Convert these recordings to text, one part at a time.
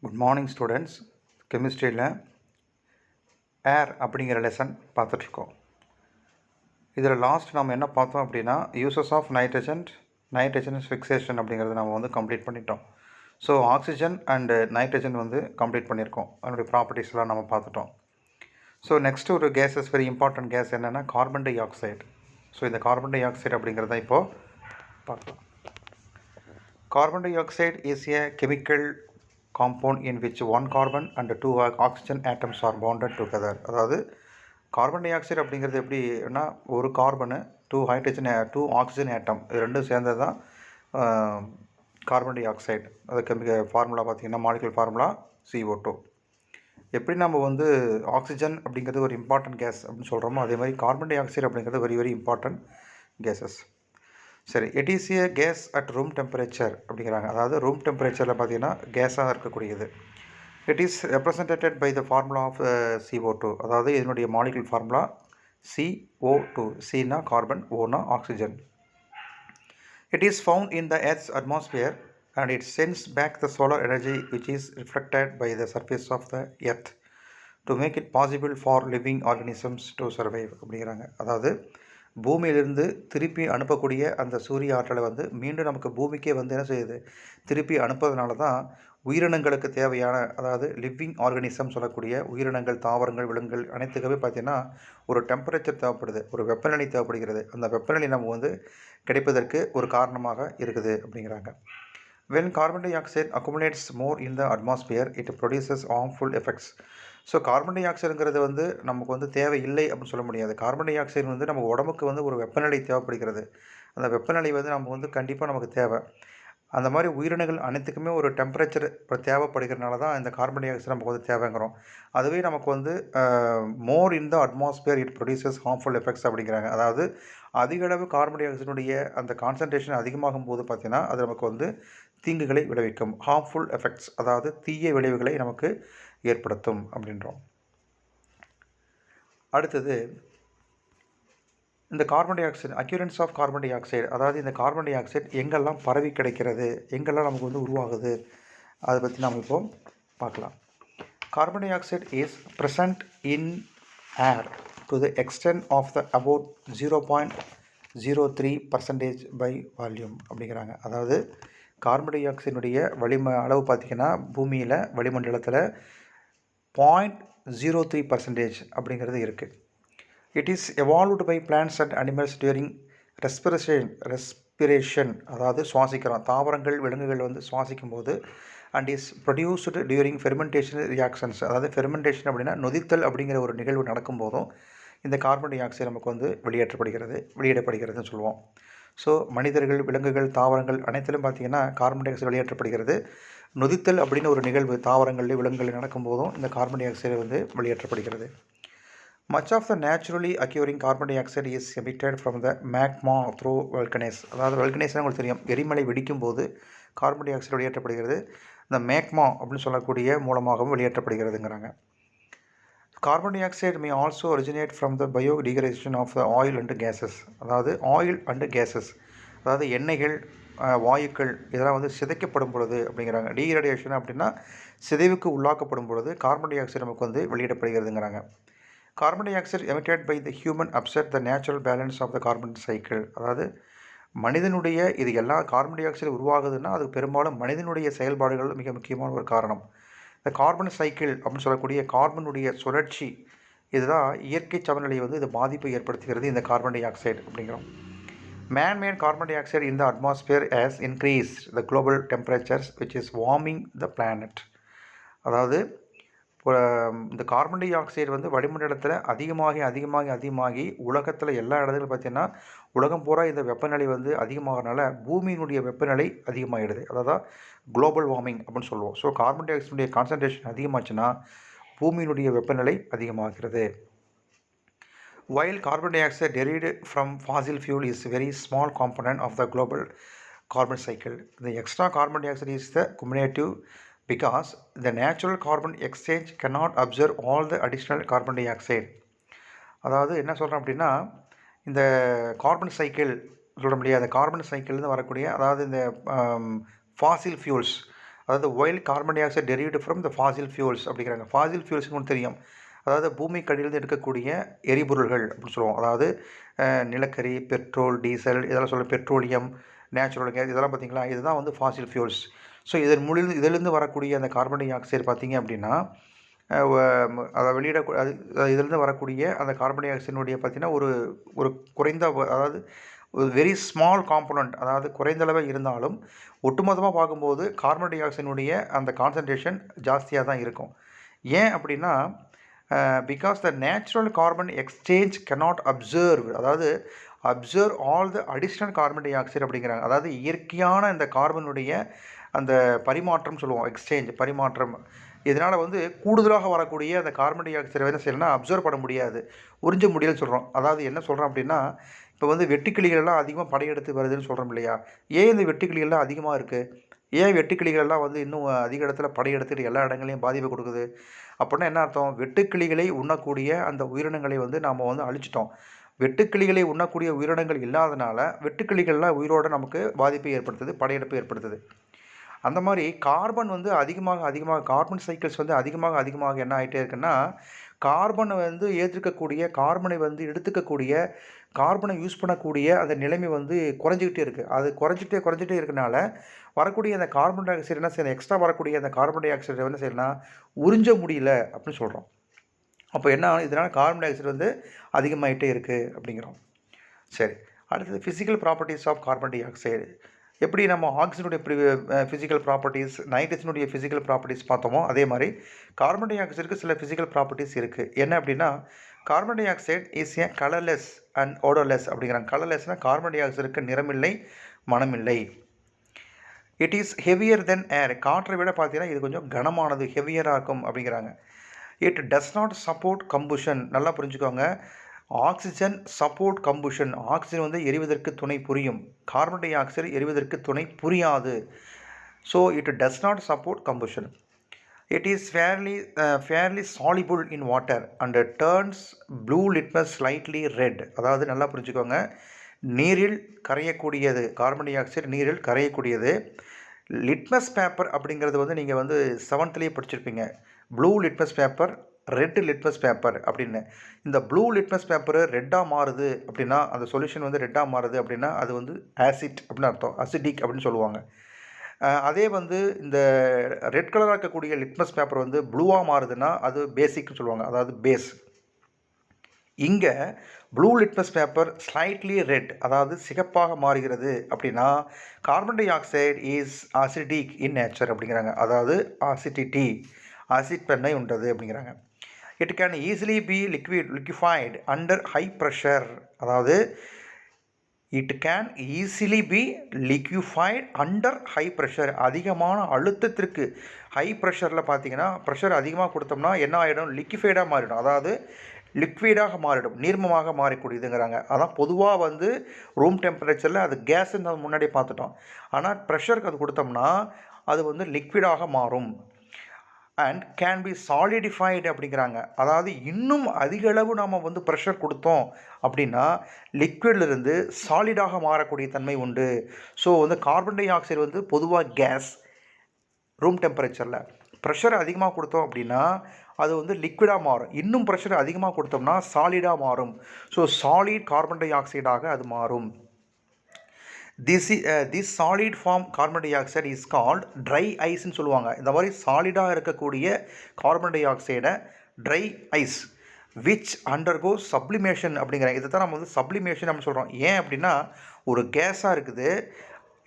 Good morning students. கெமிஸ்ட்ரியில் air அப்படிங்கிற lesson பார்த்துட்ருக்கோம். இதில் லாஸ்ட் நம்ம என்ன பார்த்தோம் அப்படின்னா யூசஸ் ஆஃப் நைட்ரஜன் ஃபிக்சேஷன் அப்படிங்கிறத நம்ம கம்ப்ளீட் பண்ணிட்டோம். So oxygen and nitrogen complete பண்ணியிருக்கோம். அதனுடைய ப்ராப்பர்ட்டிஸ்லாம் நம்ம பார்த்துட்டோம். ஸோ நெக்ஸ்ட் ஒரு கேஸஸ் வெரி இம்பார்ட்டன்ட் கேஸ் என்னென்னா கார்பன் டை ஆக்சைடு. ஸோ இந்த கார்பன் டை ஆக்சைடு அப்படிங்கிறத இப்போது பார்க்கலாம். Carbon dioxide is A chemical compound in which one carbon and two oxygen atoms are bonded together. அதாவது carbon dioxide அப்படிங்கிறது எப்படின்னா ஒரு carbon two oxygen ஆட்டம் இது ரெண்டும் சேர்ந்தது தான் கார்பன் டை ஆக்சைடு. அது கெமிக்கல் ஃபார்முலா பார்த்திங்கன்னா மாலிகுலர் ஃபார்முலா CO2. எப்படி நம்ம ஆக்சிஜன் அப்படிங்கிறது ஒரு இம்பார்ட்டன்ட் கேஸ் அப்படின்னு சொல்கிறோமோ அதே மாதிரி கார்பன் டை ஆக்சைடு அப்படிங்கிறது வெரி வெரி இம்பார்ட்டன்ட் கேஸஸ். சரி, it is a gas at room temperature அப்படிங்கிறாங்க. அதாவது ரூம் டெம்பரேச்சரில் பார்த்தீங்கன்னா கேஸாக இருக்கக்கூடியது. It is represented by the formula of CO2. அதாவது இதனுடைய மாலிகுலர் ஃபார்முலா CO2. சினா கார்பன், ஓனா oxygen. It is found in the earth's atmosphere and it sends back the solar energy which is reflected by the surface of the earth to make it possible for living organisms to survive அப்படிங்கிறாங்க. அதாவது பூமியிலிருந்து திருப்பி அனுப்பக்கூடிய அந்த சூரிய ஆற்றலை மீண்டும் நமக்கு பூமிக்கே என்ன செய்யுது, திருப்பி அனுப்புறதுனால தான் உயிரினங்களுக்கு தேவையான, அதாவது லிவிங் ஆர்கனிசம் சொல்லக்கூடிய உயிரினங்கள், தாவரங்கள், விலங்குகள் அனைத்துக்குமே பார்த்திங்கன்னா ஒரு டெம்பரேச்சர் தேவைப்படுது, ஒரு வெப்பநிலை தேவைப்படுகிறது. அந்த வெப்பநிலை நம்ம கிடைப்பதற்கு ஒரு காரணமாக இருக்குது அப்படிங்கிறாங்க. When carbon dioxide accumulates more in the atmosphere it produces harmful effects. So carbon டை ஆக்சைடுங்கிறது நமக்கு தேவை இல்லை அப்படின்னு சொல்ல முடியாது. கார்பன் டை ஆக்சைடு நம்ம உடம்புக்கு ஒரு வெப்பநிலை தேவைப்படுகிறது. அந்த வெப்பநிலை நம்ம கண்டிப்பாக நமக்கு தேவை. அந்த மாதிரி உயிரினங்கள் அனைத்துக்குமே ஒரு டெம்பரேச்சர் தேவைப்படுகிறனால தான் இந்த கார்பன் டை ஆக்சைடு நமக்கு தேவைங்கிறோம். அதுவே நமக்கு more in the atmosphere it produces harmful effects அப்படிங்கிறாங்க. அதாவது அதிகளவு கார்பன் டை ஆக்சைடுடைய அந்த கான்சன்ட்ரேஷன் அதிகமாகும் போது பார்த்திங்கன்னா அது நமக்கு தீங்குகளை விளைவிக்கும். ஹார்ம்ஃபுல் எஃபெக்ட்ஸ், அதாவது தீய விளைவுகளை நமக்கு ஏற்படுத்தும் அப்படின்றோம். அடுத்தது இந்த carbon dioxide, occurrence of carbon dioxide. அதாவது இந்த கார்பன் டை ஆக்சைடு எங்கெல்லாம் பரவி கிடைக்கிறது, எங்கெல்லாம் நமக்கு உருவாகுது, அதை பற்றி நாம் இப்போ பார்க்கலாம். Carbon dioxide is present in air to the extent of the about 0.03% by volume அப்படிங்கிறாங்க. அதாவது கார்பன் டை ஆக்சைடுடைய அளவு பார்த்திங்கன்னா பூமியில் வளிமண்டலத்தில் 0.03% அப்படிங்கிறது இருக்குது. It is evolved by plants and animals during respiration. அதாவது சுவாசிக்கிறோம், தாவரங்கள், விலங்குகள் சுவாசிக்கும் போது. And is produced during fermentation reactions. அதாவது ஃபெர்மெண்டேஷன் அப்படின்னா நொதித்தல் அப்படிங்கிற ஒரு நிகழ்வு நடக்கும்போதும் இந்த கார்பன் டை ஆக்சைடு நமக்கு வெளியிடப்படுகிறதுன்னு சொல்லுவோம். ஸோ மனிதர்கள், விலங்குகள், தாவரங்கள் அனைத்திலும் பார்த்திங்கன்னா கார்பன் டை ஆக்சைடு வெளியேற்றப்படுகிறது. நொதித்தல் அப்படின்னு ஒரு நிகழ்வு தாவரங்கள், விலங்குகள் நடக்கும்போதும் இந்த கார்பன் டை ஆக்சைடு வெளியேற்றப்படுகிறது. Much of the naturally occurring carbon dioxide is emitted from the magma through volcanoes. அதாவது வல்கனைஸ்னால் உங்களுக்கு தெரியும், எரிமலை வெடிக்கும் போது கார்பன் டை ஆக்சைடு வெளியேற்றப்படுகிறது. இந்த மேக்மா அப்படின்னு சொல்லக்கூடிய மூலமாகவும் வெளியேற்றப்படுகிறதுங்கிறாங்க. Carbon dioxide may also originate from the biodegradation of the oil and gases. அதாவது ஆயில் அண்டு கேஸஸ், அதாவது எண்ணெய்கள், வாயுக்கள் இதெல்லாம் சிதைக்கப்படும் பொழுது அப்படிங்கிறாங்க. டீகிரேடேஷன் அப்படின்னா சிதைவுக்கு உள்ளாக்கப்படும் பொழுது கார்பன் டை ஆக்சைடு நமக்கு வெளியிடப்படுகிறதுங்கிறாங்க. Carbon dioxide emitted by the human upset the natural balance of the carbon cycle. அதாவது மனிதனுடைய இது எல்லாம் கார்பன் டை ஆக்சைடு உருவாகுதுன்னா அது பெரும்பாலும் மனிதனுடைய செயல்பாடுகள் மிக முக்கியமான ஒரு காரணம். இந்த கார்பன் சைக்கிள் அப்படின்னு சொல்லக்கூடிய கார்பனுடைய சுழற்சி இதுதான் இயற்கை சமநிலையை இது பாதிப்பை ஏற்படுத்துகிறது இந்த கார்பன் டை ஆக்சைடு அப்படிங்கிறோம். Man-made carbon dioxide in the atmosphere has increased the global temperatures which is warming the planet. அதாவது இந்த கார்பன் டை ஆக்சைடு வளிமண்டலத்தில் அதிகமாகி உலகத்தில் எல்லா இடத்துலையும் பார்த்திங்கன்னா உலகம் பூரா இந்த வெப்பநிலை அதிகமாகறனால பூமியினுடைய வெப்பநிலை அதிகமாகிடுது. அதாவது குளோபல் வார்மிங் அப்படின்னு சொல்லுவோம். ஸோ கார்பன் டை ஆக்சைடுடைய கான்சன்ட்ரேஷன் அதிகமாச்சுன்னா பூமியினுடைய வெப்பநிலை அதிகமாகிறது. While carbon dioxide derived from fossil fuel is a very small component of the global carbon cycle, the extra carbon dioxide is the cumulative because the natural carbon exchange cannot absorb all the additional carbon dioxide. அதாவது என்ன சொல்கிறோம் அப்படின்னா இந்த carbon cycle சொல்ல முடியாது. Carbon சைக்கிள்னு வரக்கூடிய, அதாவது இந்த ஃபாசில் ஃபியூல்ஸ், அதாவது oil carbon dioxide derived from the fossil fuels அப்படிங்கிறாங்க. ஃபாசில் ஃபியூல்ஸ்னு தெரியும், அதாவது பூமிக்கு அடியிலிருந்து எடுக்கக்கூடிய எரிபொருள்கள் அப்படின்னு சொல்லுவோம். அதாவது நிலக்கரி, பெட்ரோல், டீசல் இதெல்லாம் சொல்ல, பெட்ரோலியம், நேச்சுரல் கேஸ் இதெல்லாம் பார்த்திங்களா, இதுதான் வந்து ஃபாசில் ஃபியூல்ஸ். ஸோ இதிலிருந்து வரக்கூடிய அந்த கார்பன் டை ஆக்சைடு பார்த்திங்க அப்படின்னா அதை அது இதிலிருந்து வரக்கூடிய அந்த கார்பன் டை ஆக்சைடினுடைய பார்த்திங்கன்னா ஒரு குறைந்த, அதாவது ஒரு வெரி ஸ்மால் காம்பனண்ட், அதாவது குறைந்தளவே இருந்தாலும் ஒட்டுமொத்தமாக பார்க்கும்போது கார்பன் டை ஆக்சைடினுடைய அந்த கான்சன்ட்ரேஷன் ஜாஸ்தியாக தான் இருக்கும். ஏன் அப்படின்னா because the natural carbon exchange cannot absorb, அதாவது absorb all the additional carbon dioxide அப்படிங்கிறாங்க. அதாவது இயற்கையான இந்த கார்பனுடைய அந்த பரிமாற்றம் சொல்லுவோம், எக்ஸ்சேஞ்ச் பரிமாற்றம். இதனால் வந்து கூடுதலாக வரக்கூடிய அந்த கார்பன் டை ஆக்சைடை என்ன செய்யணும்னா அப்சர்வ் பண்ண முடியாது, உறிஞ்ச முடியலன்னு சொல்கிறோம். அதாவது என்ன சொல்கிறோம் அப்படின்னா, இப்போ வந்து வெட்டுக்கிளிகள்லாம் அதிகமாக படையெடுத்து வருதுன்னு சொல்கிறோம் இல்லையா? ஏன் இந்த வெட்டுக்கிளிகள்லாம் அதிகமாக இருக்குது? ஏன் வெட்டுக்கிளிகள்லாம் வந்து இன்னும் அதிக இடத்துல படையெடுத்துட்டு எல்லா இடங்களையும் பாதிப்பை கொடுக்குது? அப்படின்னா என்ன அர்த்தம்? வெட்டுக்கிளிகளை உண்ணக்கூடிய அந்த உயிரினங்களை வந்து நாம் வந்து அழிச்சிட்டோம். வெட்டுக்கிளிகளை உண்ணக்கூடிய உயிரினங்கள் இல்லாதனால வெட்டுக்கிளிகள்லாம் உயிரோடு நமக்கு பாதிப்பை ஏற்படுத்துது, படையெடுப்பு ஏற்படுத்துது. அந்த மாதிரி கார்பன் வந்து அதிகமாக கார்பன் சைக்கிள்ஸ் வந்து அதிகமாக என்ன ஆகிட்டே இருக்குன்னா, கார்பனை வந்து ஏற்றுக்கக்கூடிய, கார்பனை வந்து எடுத்துக்கக்கூடிய, கார்பனை யூஸ் பண்ணக்கூடிய அந்த நிலைமை வந்து குறைஞ்சிக்கிட்டே இருக்குது. அது குறைஞ்சிட்டே இருக்கனால வரக்கூடிய அந்த கார்பன் டை ஆக்சைடு என்ன செய்யணும், எக்ஸ்ட்ரா வரக்கூடிய அந்த கார்பன் டை ஆக்சைடை வந்து செய்யணும்னா உறிஞ்ச முடியல அப்படின்னு சொல்கிறோம். அப்போ என்ன ஆகும், இதனால் கார்பன் டை ஆக்சைடு வந்து அதிகமாகிட்டே இருக்குது அப்படிங்கிறோம். சரி, அடுத்தது physical properties of carbon dioxide. எப்படி நம்ம ஆக்சிஜனுடைய ஃபிசிக்கல் ப்ராப்பர்ட்டிஸ், நைட்ரஜனுடைய ஃபிசிக்கல் ப்ராப்பர்ட்டிஸ் பார்த்தோமோ அதே மாதிரி கார்பன் டை ஆக்சைடுக்கு சில ஃபிசிக்கல் ப்ராப்பர்ட்டிஸ் இருக்குது. என்ன அப்படின்னா, carbon dioxide is a colourless and odourless அப்படிங்கிறாங்க. கலர்லெஸ்னால் கார்பன் டை ஆக்சைடுக்கு நிறமில்லை, மனமில்லை. It is heavier than air, காற்றை விட பார்த்தீங்கன்னா இது கொஞ்சம் கனமானது, ஹெவியராக இருக்கும் அப்படிங்கிறாங்க. It does not support combustion, நல்லா புரிஞ்சுக்கோங்க. ஆக்சிஜன் சப்போர்ட் கம்புஷன், ஆக்சிஜன் வந்து எரிவதற்கு துணை புரியும், கார்பன் டை ஆக்சைடு எரிவதற்கு துணை புரியாது. So it does not support combustion. It is fairly soluble in water and turns blue litmus slightly red. அதாவது நல்லா புரிஞ்சுக்கோங்க, நீரில் கரையக்கூடியது, கார்பன் டை ஆக்சைடு நீரில் கரையக்கூடியது. லிட்மஸ் பேப்பர் அப்படிங்கிறது வந்து நீங்கள் வந்து 7th படிச்சிருப்பீங்க. Blue litmus paper, red litmus paper அப்படின்னு. இந்த ப்ளூ லிட்மஸ் பேப்பரு ரெட்டாக மாறுது அப்படின்னா, அந்த சொல்யூஷன் வந்து ரெட்டாக மாறுது அப்படின்னா அது வந்து ஆசிட் அப்படின்னு அர்த்தம், அசிடிக் அப்படின்னு சொல்லுவாங்க. அதே வந்து இந்த ரெட் கலராக இருக்கக்கூடிய லிட்மஸ் பேப்பர் வந்து ப்ளூவாக மாறுதுன்னா அது பேசிக்னு சொல்லுவாங்க, அதாவது பேஸ். இங்கே blue litmus paper slightly red, அதாவது சிகப்பாக மாறுகிறது அப்படின்னா carbon dioxide is acidic in nature அப்படிங்கிறாங்க. அதாவது அசிடிட்டி, ஆசிட் தன்மை உண்டது அப்படிங்கிறாங்க. It can easily be liquefied under high pressure, அதாவது it can easily be liquefied under high pressure, அதிகமான அழுத்தத்திற்கு. ஹை ப்ரெஷரில் பார்த்தீங்கன்னா ப்ரெஷர் அதிகமாக கொடுத்தோம்னா என்ன ஆகிடும், லிக்விஃபைடாக மாறிடும், அதாவது லிக்விடாக மாறிடும், நீர்மமாக மாறக்கூடியதுங்கிறாங்க. அதான் பொதுவாக வந்து ரூம் டெம்பரேச்சரில் அது கேஸுன்னு நம்ம முன்னாடி பார்த்துட்டோம். ஆனால் ப்ரெஷருக்கு அது கொடுத்தோம்னா அது வந்து லிக்விடாக மாறும். அண்ட் கேன் பி சாலிடிஃபைடு அப்படிங்கிறாங்க. அதாவது இன்னும் அதிக அளவு நாம் வந்து ப்ரெஷர் கொடுத்தோம் அப்படின்னா லிக்விட்லேருந்து சாலிடாக மாறக்கூடிய தன்மை உண்டு. ஸோ வந்து கார்பன் டை ஆக்சைடு வந்து பொதுவாக கேஸ் ரூம் டெம்பரேச்சரில் ப்ரெஷர் அதிகமாக கொடுத்தோம் அப்படின்னா அது வந்து லிக்விடாக மாறும். இன்னும் ப்ரெஷர் அதிகமாக கொடுத்தோம்னா சாலிடாக மாறும். ஸோ சாலிட் கார்பன் டை ஆக்சைடாக அது மாறும். This solid form carbon dioxide is called dry ஐஸ்ன்னு சொல்லுவாங்க. இந்த மாதிரி சாலிடாக இருக்கக்கூடிய கார்பன் டை ஆக்சைடை dry ice which undergo sublimation அப்படிங்கிறாங்க. இதை தான் நம்ம வந்து சப்ளிமேஷன் அப்படின்னு சொல்கிறோம். ஏன் அப்படின்னா ஒரு கேஸாக இருக்குது,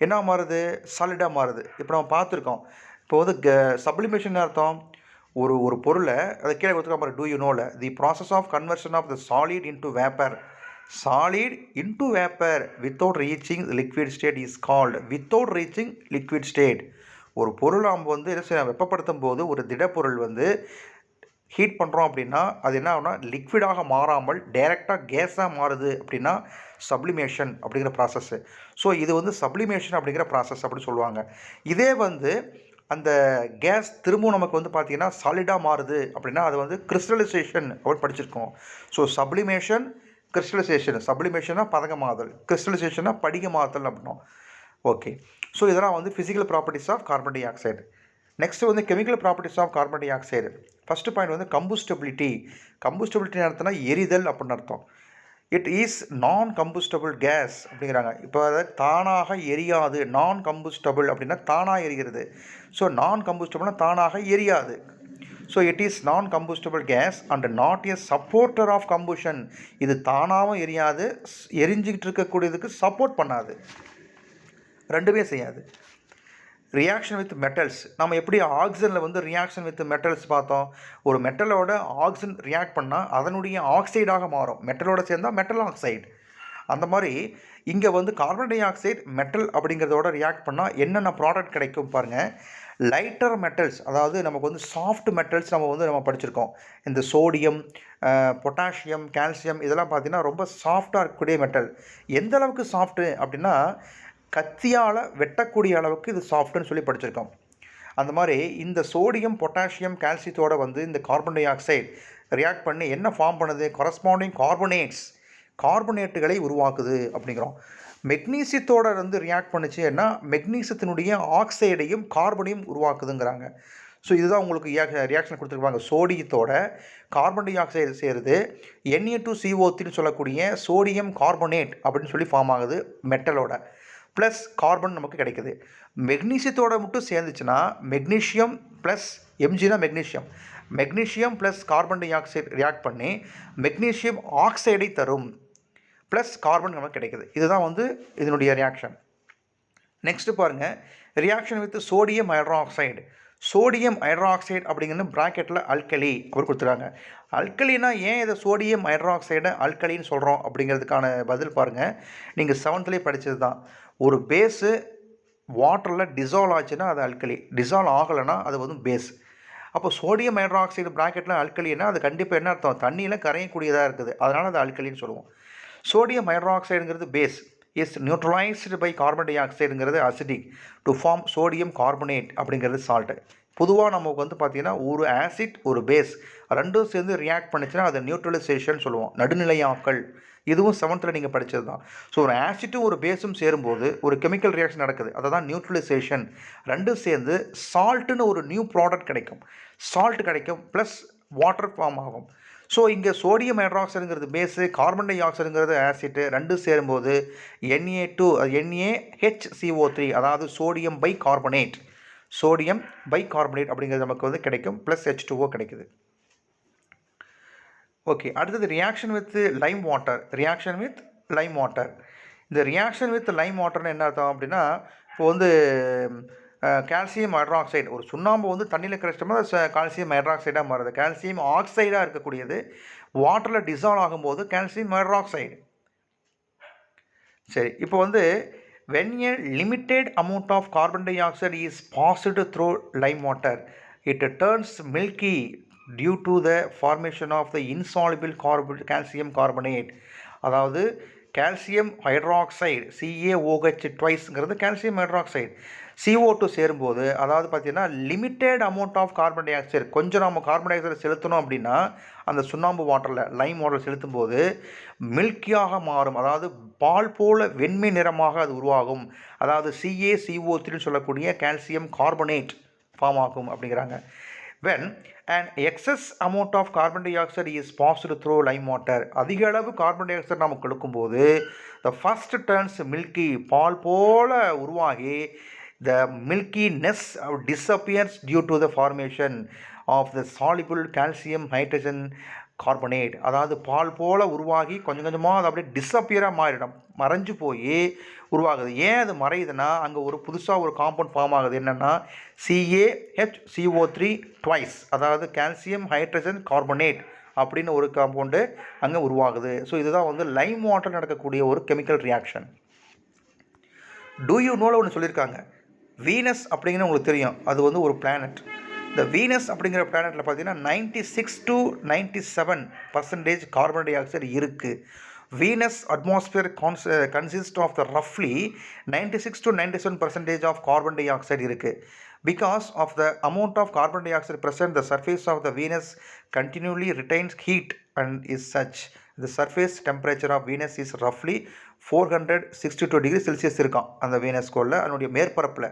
என்ன மாறுது, சாலிடாக மாறுது. இப்போ நம்ம பார்த்துருக்கோம். இப்போ வந்து சப்ளிமேஷன் அர்த்தம், ஒரு பொருளை அதை கீழே கொடுத்துருக்க மாதிரி do you know the process of conversion of the solid into vapour. Solid into vapour without reaching liquid state is called without reaching liquid state. ஒரு பொருள் நம்ம வந்து என்ன செய்ய வெப்பப்படுத்தும் போது ஒரு திடப்பொருள் வந்து ஹீட் பண்ணுறோம் அப்படின்னா அது என்ன ஆகுனா லிக்விடாக மாறாமல் டைரெக்டாக கேஸாக மாறுது அப்படின்னா சப்ளிமேஷன் அப்படிங்கிற ப்ராசஸ்ஸு. ஸோ இது வந்து சப்ளிமேஷன் அப்படிங்கிற ப்ராசஸ் அப்படின்னு சொல்லுவாங்க. இதே வந்து அந்த கேஸ் திரும்பவும் நமக்கு வந்து பார்த்திங்கன்னா சாலிடாக மாறுது அப்படின்னா அது வந்து கிறிஸ்டலைசேஷன் அப்படின்னு படிச்சிருக்கோம். ஸோ சப்ளிமேஷன், கிறிஸ்டலைசேஷன், சப்ளிமேஷனாக பதகமாதல், கிறிஸ்டலைசேஷனாக படிகமாதல் அப்படின்னோம். ஓகே, ஸோ இதெல்லாம் வந்து physical properties of carbon dioxide. Next வந்து chemical properties of carbon dioxide. First point வந்து கம்புஸ்டபிலிட்டி. கம்புஸ்டபிலிட்டின்னு அர்த்தம்னா எரிதல் அப்படின்னு அர்த்தம். It is non combustible case அப்படிங்கிறாங்க. இப்போ அதாவது தானாக எரியாது. நான் கம்புஸ்டபிள் அப்படின்னா தானாக எரிகிறது. ஸோ நான் கம்புஸ்டபிள்னா தானாக எரியாது. So it is non combustible gas and not a supporter of combustion. இது தானாகவும் எரியாது, எரிஞ்சிக்கிட்டு இருக்கக்கூடியதுக்கு சப்போர்ட் பண்ணாது, ரெண்டுமே செய்யாது. Reaction with metals. நம்ம எப்படி ஆக்சிஜனில் வந்து ரியாக்ஷன் வித் மெட்டல்ஸ் பார்த்தோம். ஒரு மெட்டலோட ஆக்சிஜன் ரியாக்ட் பண்ணால் அதனுடைய ஆக்சைடாக மாறும். மெட்டலோட சேர்ந்தால் மெட்டல் ஆக்சைடு. அந்த மாதிரி இங்கே வந்து கார்பன் டை ஆக்சைடு மெட்டல் அப்படிங்கிறதோட ரியாக்ட் பண்ணால் என்னென்ன ப்ராடக்ட் கிடைக்கும் பாருங்கள். லைட்டர் மெட்டல்ஸ், அதாவது நமக்கு வந்து சாஃப்ட் மெட்டல்ஸ் நம்ம படிச்சிருக்கோம். இந்த சோடியம், பொட்டாசியம், கால்சியம் இதெல்லாம் பார்த்திங்கன்னா ரொம்ப சாஃப்டாக இருக்கக்கூடிய மெட்டல். எந்த அளவுக்கு சாஃப்ட்டு அப்படின்னா கத்தியால் வெட்டக்கூடிய அளவுக்கு இது சாஃப்ட்னு சொல்லி படிச்சிருக்கோம். அந்த மாதிரி இந்த சோடியம், பொட்டாசியம், கால்சியத்தோடு வந்து இந்த கார்பன் டை ஆக்சைடு ரியாக்ட் பண்ணி என்ன ஃபார்ம் பண்ணுது, கரஸ்பாண்டிங் கார்பனேட்டுகளை உருவாக்குது அப்படிங்கிறோம். மெக்னீசியத்தோட வந்து ரியாக்ட் பண்ணிச்சுன்னா மெக்னீசியத்தினுடைய ஆக்சைடையும் கார்பனையும் உருவாக்குதுங்கிறாங்க. ஸோ இதுதான் உங்களுக்கு ரியாக்ஷன் கொடுத்துருப்பாங்க. சோடியத்தோட கார்பன் டை ஆக்சைடு சேருது, Na2CO3 சொல்லக்கூடிய சோடியம் கார்பனேட் அப்படின்னு சொல்லி ஃபார்ம் ஆகுது மெட்டலோட. ப்ளஸ் கார்பன் நமக்கு கிடைக்குது. மெக்னீசியத்தோடு மட்டும் சேர்ந்துச்சுன்னா மெக்னீஷியம் ப்ளஸ் எம்ஜினா magnesium plus carbon dioxide react பண்ணி மெக்னீஷியம் ஆக்சைடை தரும், ப்ளஸ் கார்பன் நமக்கு கிடைக்குது. இதுதான் வந்து இதனுடைய ரியாக்ஷன். நெக்ஸ்ட்டு பாருங்கள், reaction with sodium hydroxide. Sodium hydroxide அப்படிங்கிறது ப்ராக்கெட்டில் அல்கலி அப்படி கொடுத்துருக்காங்க. அல்கலினா ஏன் இதை சோடியம் ஹைட்ராக்சைடை அல்கலின்னு சொல்கிறோம் அப்படிங்கிறதுக்கான பதில் பாருங்கள். நீங்கள் 7th படித்தது தான். ஒரு பேஸு வாட்டரில் டிசால்வ் ஆச்சுன்னா அது அல்கலி, டிசால்வ் ஆகலைன்னா அது வந்து பேஸ். அப்போ சோடியம் ஹைட்ராக்சைடு ப்ராக்கெட்டில் அல்கலின்னா அது கண்டிப்பாக என்ன அர்த்தம், தண்ணியில் கரையக்கூடியதாக இருக்குது, அதனால் அது அல்கலின்னு சொல்லுவோம். சோடியம் ஹைட்ராக்சைடுங்கிறது base, is neutralised by carbon டை ஆக்சைடுங்கிறது acidic to form sodium carbonate அப்படிங்கிறது சால்ட்டு. பொதுவாக நமக்கு வந்து பார்த்திங்கன்னா ஒரு ஆசிட் ஒரு பேஸ் ரெண்டும் சேர்ந்து ரியாக்ட் பண்ணிச்சுன்னா அதை நியூட்ரலைசேஷன் சொல்லுவோம், நடுநிலையாக்கல். இதுவும் 7th நீங்கள் படித்தது தான். ஸோ ஒரு ஆசிட்டும் ஒரு பேஸும் சேரும்போது ஒரு கெமிக்கல் ரியாக்ஷன் நடக்குது, அதை தான் நியூட்ரலைசேஷன். ரெண்டும் சேர்ந்து சால்ட்டுன்னு ஒரு நியூ ப்ராடக்ட் கிடைக்கும், சால்ட் கிடைக்கும், ப்ளஸ் வாட்டர் ஃபார்ம் ஆகும். ஸோ இங்கே சோடியம் ஹைட்ராக்சைடுங்கிறது பேஸு, கார்பன் டை ஆக்சைடுங்கிறது ஆசிட்டு, ரெண்டும் சேரும்போது NaHCO3 அதாவது சோடியம் பை கார்பனேட் அப்படிங்கிறது நமக்கு வந்து கிடைக்கும், ப்ளஸ் H2O கிடைக்குது. ஓகே, அடுத்தது ரியாக்ஷன் வித் லைம் வாட்டர். இந்த ரியாக்ஷன் வித் லைம் வாட்டர்னு என்ன அர்த்தம் அப்படின்னா, இப்போ வந்து கால்சியம் ஹைட்ராக்சைடு, ஒரு சுண்ணாம்பு வந்து தண்ணியில் கரைச்சிட்டோம்னா கால்சியம் ஹைட்ராக்சைடாக மாறுது. கால்சியம் ஆக்சைடாக இருக்கக்கூடியது வாட்டரில் டிசால்வ் ஆகும்போது கால்சியம் ஹைட்ராக்சைடு. சரி, இப்போ வந்து when a limited amount of carbon dioxide is passed through lime water, it turns milky due to the formation of the insoluble calcium carbonate. அதாவது கால்சியம் ஹைட்ராக்சைடு CaOH ட்வைஸ்ங்கிறது calcium hydroxide, CO2 சேரும்போது, அதாவது பார்த்திங்கன்னா limited amount of carbon dioxide, கொஞ்சம் நம்ம carbon di oxide செலுத்தணும் அப்படின்னா அந்த சுண்ணாம்பு வாட்டரில் லைம் வாட்டர் செலுத்தும் போது மில்கியாக மாறும், அதாவது பால் போல வெண்மை நிறமாக அது உருவாகும். அதாவது CaCO3 சொல்லக்கூடிய கால்சியம் கார்பனேட் ஃபார்ம் ஆகும் அப்படிங்கிறாங்க. when an excess amount of carbon dioxide is passed through lime water, அதிக அளவு கார்பன் டை ஆக்சைடு நம்ம கொடுக்கும்போது the first turns milky, பால் போல உருவாகி the milkiness disappears due to the formation of the soluble calcium hydrogen carbonate. அதாவது பால் போல் உருவாகி கொஞ்சம் கொஞ்சமாக அது அப்படியே டிஸப்பியராக மாறிடும், மறைஞ்சு போய் உருவாகுது. ஏன் அது மறையுதுன்னா அங்கே ஒரு புதுசாக ஒரு காம்பவுண்ட் ஃபார்ம் ஆகுது, என்னென்னா CaHCO3 ட்வைஸ், அதாவது கால்சியம் ஹைட்ரஜன் கார்பனேட் அப்படின்னு ஒரு காம்பவுண்டு அங்கே உருவாகுது. ஸோ இதுதான் வந்து லைம் வாட்டர் நடக்கக்கூடிய ஒரு கெமிக்கல் ரியாக்ஷன். டூ யூ நோவில் ஒன்று சொல்லியிருக்காங்க, வீனஸ் அப்படிங்கிற உங்களுக்கு தெரியும், அது வந்து ஒரு பிளானட். இந்த வீனஸ் அப்படிங்கிற பிளானட்டில் பார்த்தீங்கன்னா 96 to 97% கார்பன் டை ஆக்சைடு இருக்குது. Venus atmosphere consist of the ரஃப்லி 96 to 97% of carbon dioxide இருக்குது. Because of the amount of carbon dioxide present, the surface of the Venus continually retains heat and is such. The surface temperature of Venus is roughly 462 degrees Celsius இருக்கான் அந்த Venus கோளில், அதனுடைய மேற்பரப்பில்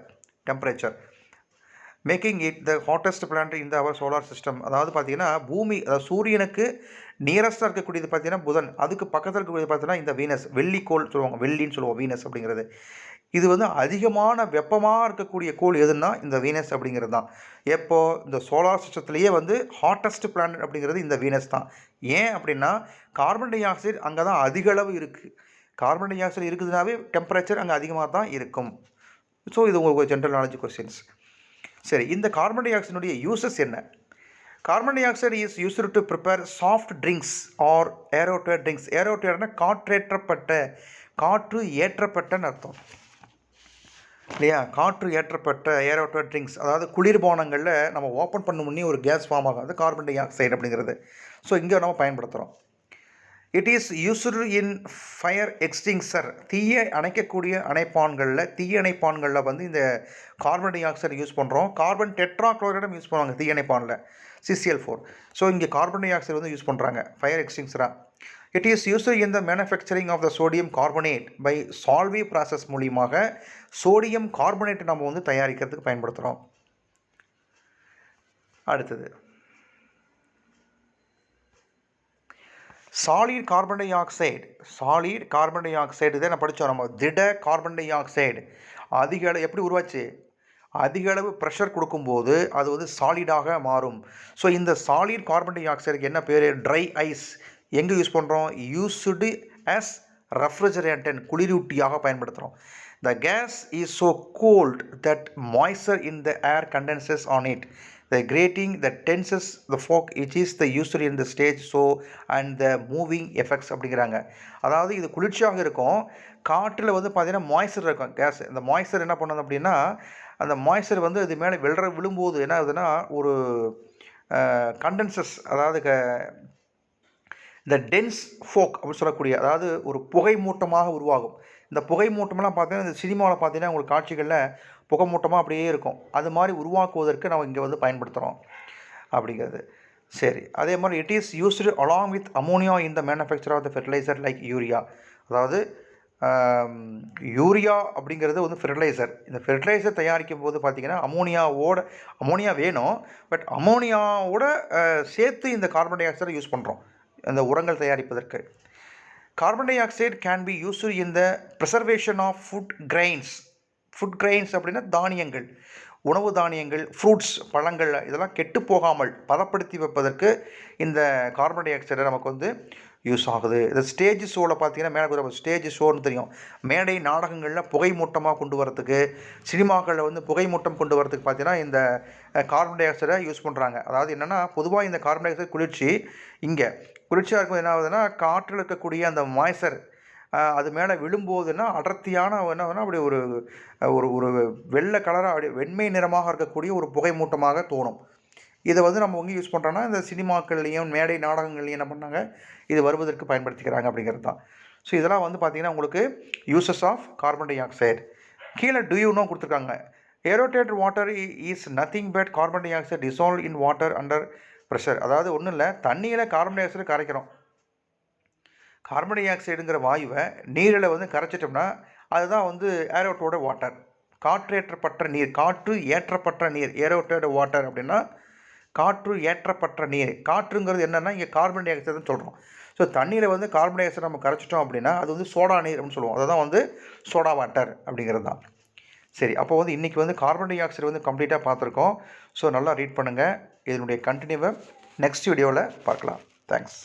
temperature. Making it the hottest planet இந்த அவர் solar system. அதாவது பார்த்தீங்கன்னா பூமி, அதாவது சூரியனுக்கு நியரஸ்ட்டாக இருக்கக்கூடியது பார்த்தீங்கன்னா புதன், அதுக்கு பக்கத்தில் இருக்கக்கூடியது பார்த்தீங்கன்னா இந்த வீனஸ், வெள்ளிக்கோள் சொல்லுவாங்க, வெள்ளின்னு சொல்லுவோம் வீனஸ் அப்படிங்கிறது. இது வந்து அதிகமான வெப்பமாக இருக்கக்கூடிய கோள் எதுன்னா இந்த வீனஸ் அப்படிங்கிறது தான். எப்போ இந்த சோலார் சிஸ்டத்துலேயே வந்து ஹாட்டஸ்ட் பிளானட் அப்படிங்கிறது இந்த வீனஸ் தான். ஏன் அப்படின்னா கார்பன் டை ஆக்சைடு அங்கே தான் அதிக அளவு இருக்குது. கார்பன் டை ஆக்சைடு இருக்குதுனாவே டெம்பரேச்சர் அங்கே அதிகமாக தான் இருக்கும். ஸோ இது உங்களுக்கு ஜென்ரல் நாலேஜ் கொஸ்டின்ஸ். சரி, இந்த கார்பன் டை ஆக்சைடுடைய யூசஸ் என்ன? Carbon dioxide is used to prepare soft drinks or aerated drinks. ஏரோட்டேட்னா காற்று ஏற்றப்பட்டன்னு அர்த்தம் இல்லையா? காற்று ஏற்றப்பட்ட ஏரோட்டேட் ட்ரிங்க்ஸ், அதாவது குளிர்பானங்களில் நம்ம ஓப்பன் பண்ண முன்னே ஒரு கேஸ் ஃபார்ம் ஆகும், அது கார்பன் டை ஆக்சைடு அப்படிங்கிறது. ஸோ இங்கே நம்ம பயன்படுத்துகிறோம். It is used in fire extinguisher. தீயை அணைக்கக்கூடிய தீயணைப்பான்களில் வந்து இந்த கார்பன் டை ஆக்சைடு யூஸ் பண்ணுறோம். கார்பன் டெட்ராக்ளோரைடும் யூஸ் பண்ணுவாங்க தீயணைப்பானில், CCl4. ஸோ இங்கே கார்பன் டை ஆக்சைடு வந்து யூஸ் பண்ணுறாங்க ஃபயர் எக்ஸ்டிங்சராக. It is used in the manufacturing of the sodium carbonate by Solvay process மூலியமாக சோடியம் கார்பனேட் நம்ம வந்து தயாரிக்கிறதுக்கு பயன்படுத்துகிறோம். அடுத்தது சாலிட் கார்பன் டை ஆக்சைடு இதை நான் படித்தோம் நம்ம. திட கார்பன் டை ஆக்சைடு அதிக அளவு எப்படி உருவாச்சு? அதிக அளவு ப்ரெஷர் கொடுக்கும்போது அது வந்து சாலிடாக மாறும். ஸோ இந்த சாலிட் கார்பன் டை ஆக்சைடுக்கு என்ன பேர்? Dry ice. எங்கே யூஸ் பண்ணுறோம்? யூஸ்டு ஆஸ் ரெஃப்ரிஜரேட்டன், குளிரூட்டியாக பயன்படுத்துகிறோம். The gas is so cold that moisture in the air condenses on it. The grating that tenses the fork it is the usually in the stage so and the moving effects அப்படிங்கிறாங்க. அதாவது இது குளிர்ச்சியாக இருக்கும், காற்றில் வந்து பார்த்தீங்கன்னா moisture இருக்கும் case. இந்த மாய்ஸ்சர் என்ன பண்ணுது அப்படின்னா அந்த மாய்ஸ்சர் வந்து இது மேலே விழும்போது என்ன ஆகுதுன்னா ஒரு கண்டென்சஸ், அதாவது இந்த டென்ஸ் ஃபோக் அப்படின்னு சொல்லக்கூடிய, அதாவது ஒரு புகை மூட்டமாக உருவாகும். இந்த புகை மூட்டமெல்லாம் பார்த்தீங்கன்னா இந்த சினிமாவில் பார்த்தீங்கன்னா உங்களுக்கு காட்சிகளில் புகை மூட்டமாக அப்படியே இருக்கும். அது மாதிரி உருவாக்குவதற்கு நம்ம இங்கே வந்து பயன்படுத்துகிறோம் அப்படிங்கிறது. சரி, அதே மாதிரி it is used along with ammonia in the manufacture of the fertiliser like urea. அதாவது யூரியா அப்படிங்கிறது வந்து ஃபெர்டிலைசர். இந்த ஃபெர்டிலைசர் தயாரிக்கும் போது பார்த்திங்கன்னா அமோனியா வேணும், பட் அமோனியாவோட சேர்த்து இந்த கார்பன் டை ஆக்சைடை யூஸ் பண்ணுறோம் இந்த உரங்கள் தயாரிப்பதற்கு. Carbon dioxide can be used in the preservation of food grains அப்படின்னா தானியங்கள், உணவு தானியங்கள், ஃப்ரூட்ஸ், பழங்கள் இதெல்லாம் கெட்டு போகாமல் பதப்படுத்தி வைப்பதற்கு இந்த கார்பன் டை ஆக்சைடை நமக்கு வந்து யூஸ் ஆகுது. இந்த ஸ்டேஜ் ஷோவில் பார்த்தீங்கன்னா மேலே ஸ்டேஜ் ஷோன்னு தெரியும், மேடை நாடகங்களில் புகை மூட்டமாக கொண்டு வரத்துக்கு, சினிமாக்களில் வந்து புகை மூட்டம் கொண்டு வரதுக்கு பார்த்தீங்கன்னா இந்த கார்பன் டை ஆக்சைடை யூஸ் பண்ணுறாங்க. அதாவது என்னென்னா பொதுவாக இந்த கார்பன் டை ஆக்சைடு குளிர்ச்சியாக இருக்கும்போது என்ன ஆகுதுன்னா காற்றில் இருக்கக்கூடிய அந்த மாய்ஸ்சர் அது மேலே விழும்போதுன்னா அடர்த்தியான என்ன ஆகுதுன்னா அப்படி ஒரு ஒரு ஒரு வெள்ளை கலராக அப்படி வெண்மை நிறமாக இருக்கக்கூடிய ஒரு புகை மூட்டமாக தோணும். இதை வந்து நம்ம எங்கே யூஸ் பண்ணுறோன்னா இந்த சினிமாக்கள்லேயும் மேடை நாடகங்கள்லையும் என்ன பண்ணாங்க இது வருவதற்கு பயன்படுத்திக்கிறாங்க அப்படிங்கிறது தான். ஸோ இதெல்லாம் வந்து பார்த்திங்கன்னா உங்களுக்கு uses of carbon dioxide. கீழே டு யூ நோ கொடுத்துருக்காங்க. Aerated water is nothing but carbon dioxide dissolve in water under pressure. அதாவது ஒன்றும் இல்லை, தண்ணியில் கார்பன் டை ஆக்சைடு கரைக்கிறோம். கார்பன் டை ஆக்சைடுங்கிற வாயுவை நீரில் வந்து கரைச்சிட்டோம்னா அதுதான் வந்து ஏரோட்டோட வாட்டர், காற்று ஏற்றப்பட்ட நீர். ஏரோட்டோட வாட்டர் அப்படின்னா காற்று ஏற்றப்பட்ட நீர். காற்றுங்கிறது என்னென்னா இங்கே கார்பன் டை ஆக்சைடுன்னு சொல்கிறோம். ஸோ தண்ணியில் வந்து கார்பன் டை ஆக்சைடு நம்ம கரைச்சிட்டோம் அப்படின்னா அது வந்து சோடா நீர் அப்படின்னு சொல்லுவோம். அதுதான் வந்து சோடா வாட்டர் அப்படிங்கிறது தான். சரி, அப்போ வந்து இன்றைக்கி வந்து கார்பன் டை ஆக்சைடு வந்து கம்ப்ளீட்டாக பார்த்துருக்கோம். ஸோ நல்லா ரீட் பண்ணுங்கள். இதனுடைய கண்டினியூவை நெக்ஸ்ட் வீடியோவில் பார்க்கலாம். தேங்க்ஸ்.